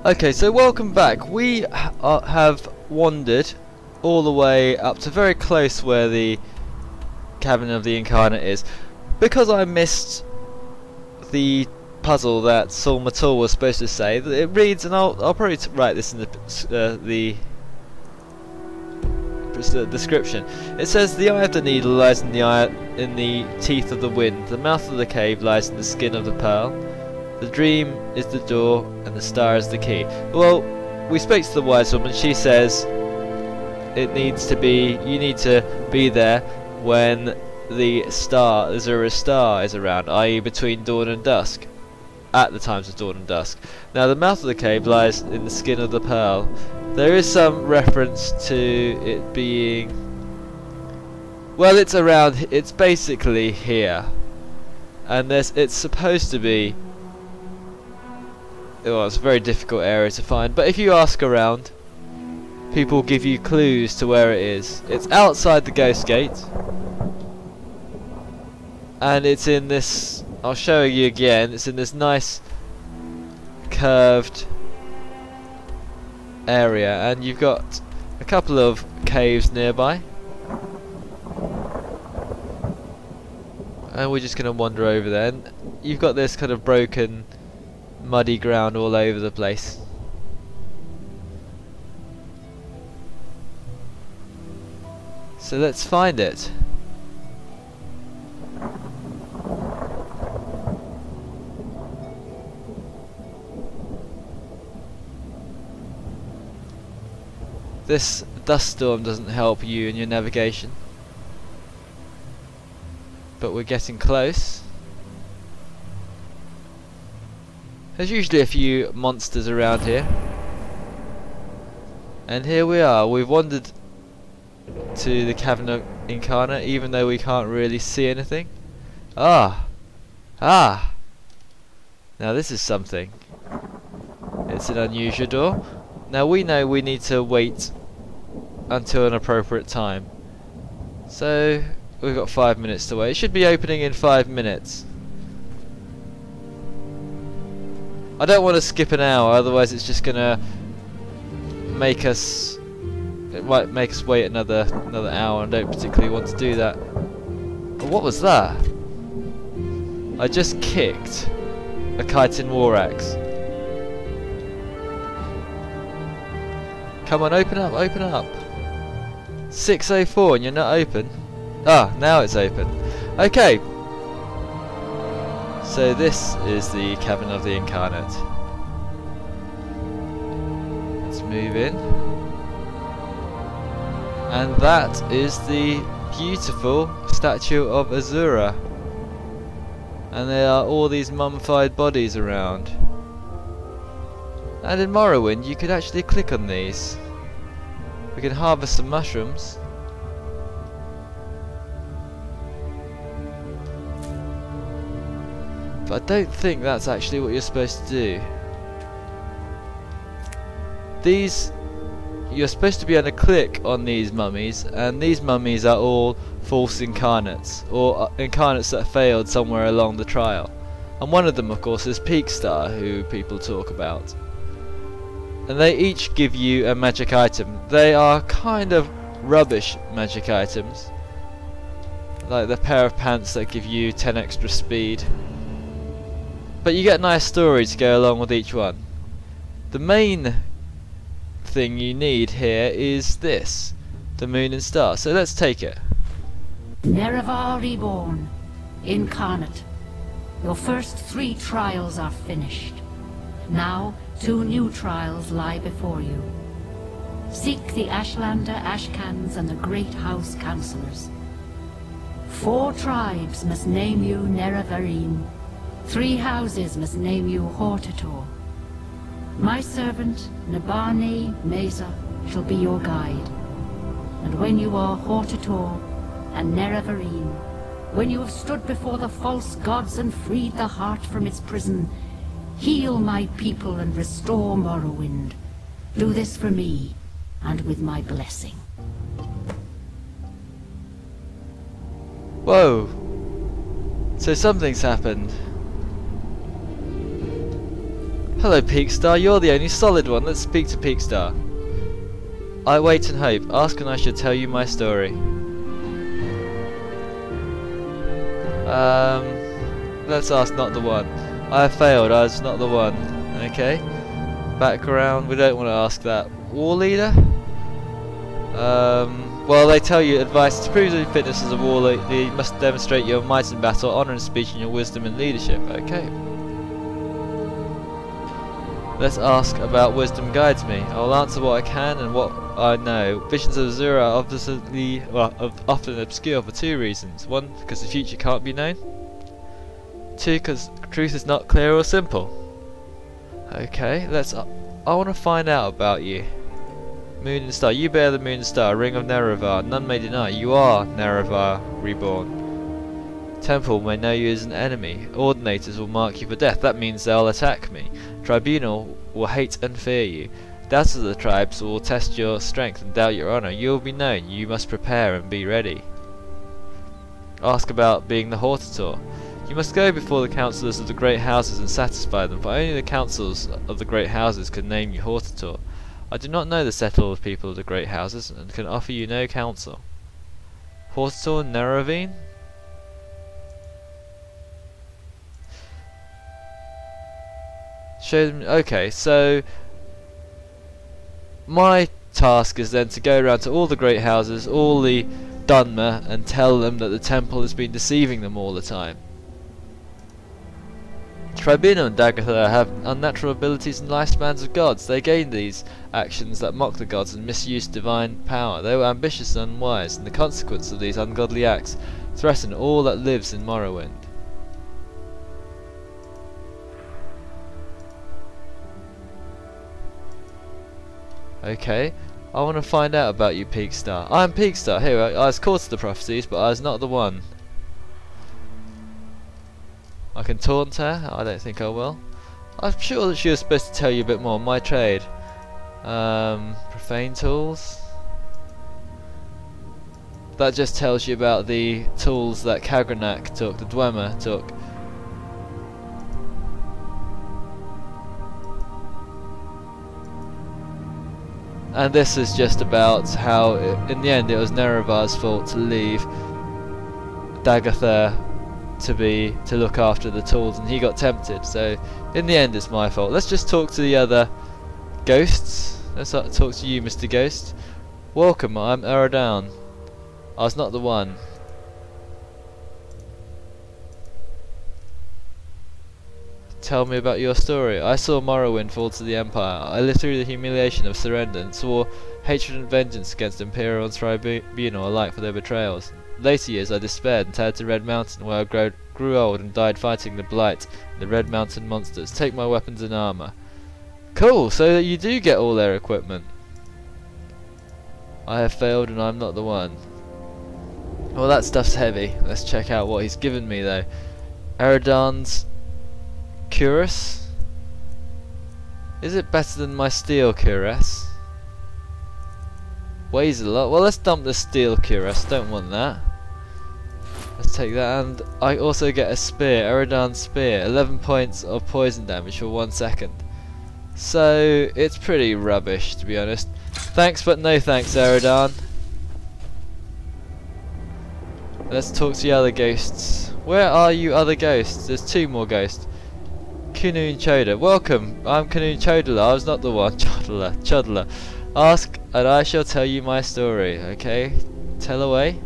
Okay, so welcome back. We have wandered all the way up to very close where the cavern of the incarnate is. Because I missed the puzzle that Saul Matul was supposed to say, it reads, and I'll probably write this in the description. It says, the eye of the needle lies in the teeth of the wind, the mouth of the cave lies in the skin of the pearl, the dream is the door, and the star is the key. Well, we spoke to the wise woman. She says you need to be there when the star, Azura's star, is around, i.e. between dawn and dusk, at the times of dawn and dusk. Now the mouth of the cave lies in the skin of the pearl. There is some reference to it being, well, it's around, it's basically here, and it's supposed to be, well, it's a very difficult area to find, but if you ask around, people give you clues to where it is. It's outside the Ghost Gate, and it's in this, I'll show you again, it's in this nice curved area, and you've got a couple of caves nearby, and we're just going to wander over there. And you've got this kind of broken, muddy ground all over the place. So let's find it. This dust storm doesn't help you in your navigation, but we're getting close. There's usually a few monsters around here, and here we are. We've wandered to the cavern of incarnate, even though we can't really see anything. Now this is something. It's an unusual door. Now we know we need to wait until an appropriate time, so we've got 5 minutes to wait. It should be opening in 5 minutes. I don't want to skip an hour, otherwise it's just gonna make us, it might make us wait another hour, and I don't particularly want to do that. What was that? I just kicked a chitin war axe. Come on, open up, open up. 6:04 and you're not open. Ah, now it's open. Okay. So this is the cavern of the incarnate. Let's move in. And that is the beautiful statue of Azura. And there are all these mummified bodies around. And in Morrowind you could actually click on these. We can harvest some mushrooms. But I don't think that's actually what you're supposed to do. You're supposed to be able to click on these mummies, and these mummies are all false incarnates, or incarnates that failed somewhere along the trial. And one of them, of course, is Peakstar, who people talk about. And they each give you a magic item. They are kind of rubbish magic items, like the pair of pants that give you 10 extra speed. But you get a nice story to go along with each one. The main thing you need here is this, the Moon and Star. So let's take it. Nerevar Reborn, incarnate. Your first 3 trials are finished. Now 2 new trials lie before you. Seek the Ashlander, Ashcans, and the Great House Councillors. 4 tribes must name you Nerevarine. 3 houses must name you Hortator. My servant, Nabane Mesa, shall be your guide. And when you are Hortator and Nerevarine, when you have stood before the false gods and freed the heart from its prison, heal my people and restore Morrowind. Do this for me, and with my blessing. Whoa! So something's happened. Hello Peakstar, you're the only solid one. Let's speak to Peakstar. I wait and hope. Ask and I shall tell you my story. Let's ask not the one. I have failed, I was not the one. Okay. Background, we don't want to ask that. War leader? Well, they tell you advice to prove your fitness as a war leader. You must demonstrate your might in battle, honour in speech, and your wisdom in leadership. Okay. Let's ask about wisdom guides me. I will answer what I can and what I know. Visions of Azura are often obscure for two reasons. One, because the future can't be known. Two, because truth is not clear or simple. Okay, I want to find out about you. Moon and Star. You bear the Moon and Star, ring of Nerevar. None may deny. You are Nerevar reborn. Temple may know you as an enemy. Ordinators will mark you for death. That means they'll attack me. Tribunal will hate and fear you. Doubters of the tribes will test your strength and doubt your honour. You will be known. You must prepare and be ready. Ask about being the Hortator. You must go before the councillors of the great houses and satisfy them, for only the councils of the great houses can name you Hortator. I do not know the settled people of the great houses, and can offer you no counsel. Hortator Neravine? Show them. Okay, so my task is then to go around to all the great houses, all the Dunmer, and tell them that the temple has been deceiving them all the time. Tribunal and Dagatha have unnatural abilities and lifespans of gods. They gain these actions that mock the gods and misuse divine power. They were ambitious and unwise, and the consequence of these ungodly acts threaten all that lives in Morrowind. Okay, I want to find out about you, Peakstar. I am Peakstar. Here, I was caught to the prophecies, but I was not the one. I can taunt her. I don't think I will. I'm sure that she was supposed to tell you a bit more. My trade. Profane tools. That just tells you about the tools that Kagranak took, the Dwemer took. And this is just about how, in the end, it was Nerevar's fault to leave Dagatha to look after the tools, and he got tempted. So, in the end, it's my fault. Let's just talk to the other ghosts. Let's talk to you, Mr. Ghost. Welcome, I'm Eridan. I was not the one. Tell me about your story. I saw Morrowind fall to the Empire. I lived through the humiliation of surrender and swore hatred and vengeance against Imperial and Tribunal alike for their betrayals. In later years I despaired and turned to Red Mountain, where I grew old and died fighting the Blight and the Red Mountain monsters. Take my weapons and armour. Cool, so that you do get all their equipment. I have failed and I'm not the one. Well, that stuff's heavy. Let's check out what he's given me though. Eridan's Cuirass? Is it better than my steel cuirass? Weighs a lot. Well, let's dump the steel cuirass. Don't want that. Let's take that, and I also get a spear, Eridan's spear. 11 points of poison damage for 1 second. So it's pretty rubbish, to be honest. Thanks, but no thanks, Eridan. Let's talk to the other ghosts. Where are you, other ghosts? There's 2 more ghosts. Kunun Choda. Welcome, I'm Kunun Chodala. I was not the one. Chodala. Ask and I shall tell you my story. Okay, tell away.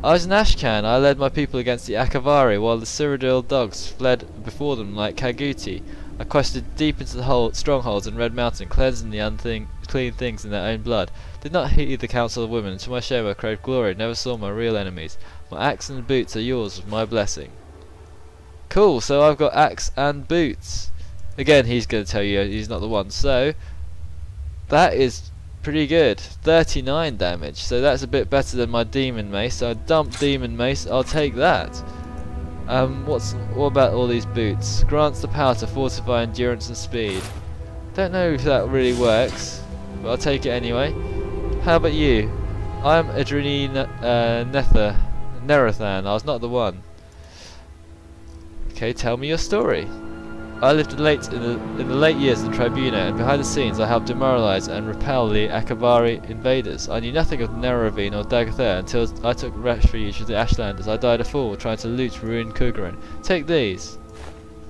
I was in Ashcan. I led my people against the Akavari while the Cyrodiil dogs fled before them like Kaguti. I quested deep into the strongholds in Red Mountain, cleansing the unclean things in their own blood. Did not heed the counsel of women, and to my shame I craved glory, never saw my real enemies. My axe and boots are yours with my blessing. Cool, so I've got axe and boots. Again, he's going to tell you he's not the one. So, that is pretty good. 39 damage, so that's a bit better than my demon mace. So I dumped demon mace, I'll take that. What about all these boots? Grants the power to fortify endurance and speed. Don't know if that really works, but I'll take it anyway. How about you? I'm Adrini Nerathan. I was not the one. Okay, tell me your story. I lived in the late years of the Tribuna, and behind the scenes I helped demoralize and repel the Akavari invaders. I knew nothing of Nerevar or Dagather until I took refuge with the Ashlanders. I died a fool trying to loot ruined Kugaran. Take these.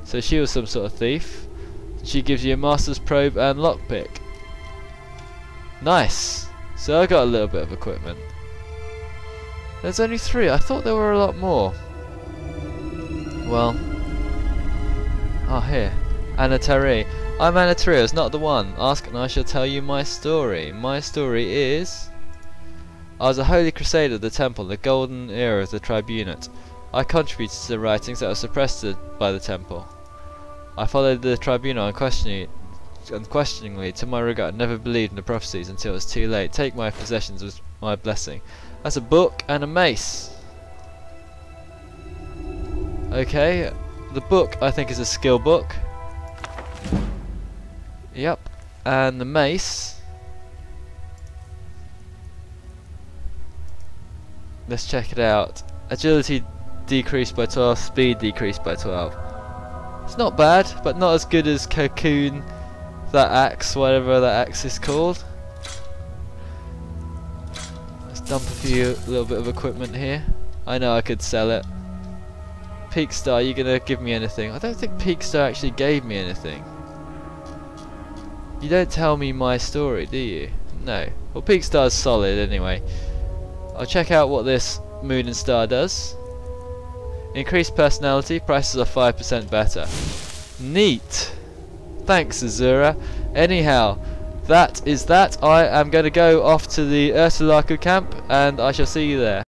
So she was some sort of thief. She gives you a master's probe and lockpick. Nice. So I got a little bit of equipment. There's only 3. I thought there were a lot more. Well. Oh, here. Anatari. I'm Anatarius, not the one. Ask and I shall tell you my story. My story is... I was a holy crusader of the temple, the golden era of the tribunate. I contributed to the writings that were suppressed by the temple. I followed the tribunal unquestioningly. To my regret, I never believed in the prophecies until it was too late. Take my possessions with my blessing. That's a book and a mace. Okay. The book, I think, is a skill book. Yep. And the mace. Let's check it out. Agility decreased by 12, speed decreased by 12. It's not bad, but not as good as Cocoon, that axe, whatever that axe is called. Let's dump a little bit of equipment here. I know I could sell it. Peak Star, you gonna give me anything? I don't think Peak Star actually gave me anything. You don't tell me my story, do you? No. Well, Peak Star's solid anyway. I'll check out what this Moon and Star does. Increased personality, prices are 5% better. Neat! Thanks, Azura. Anyhow, that is that. I am going to go off to the Ursulaku camp, and I shall see you there.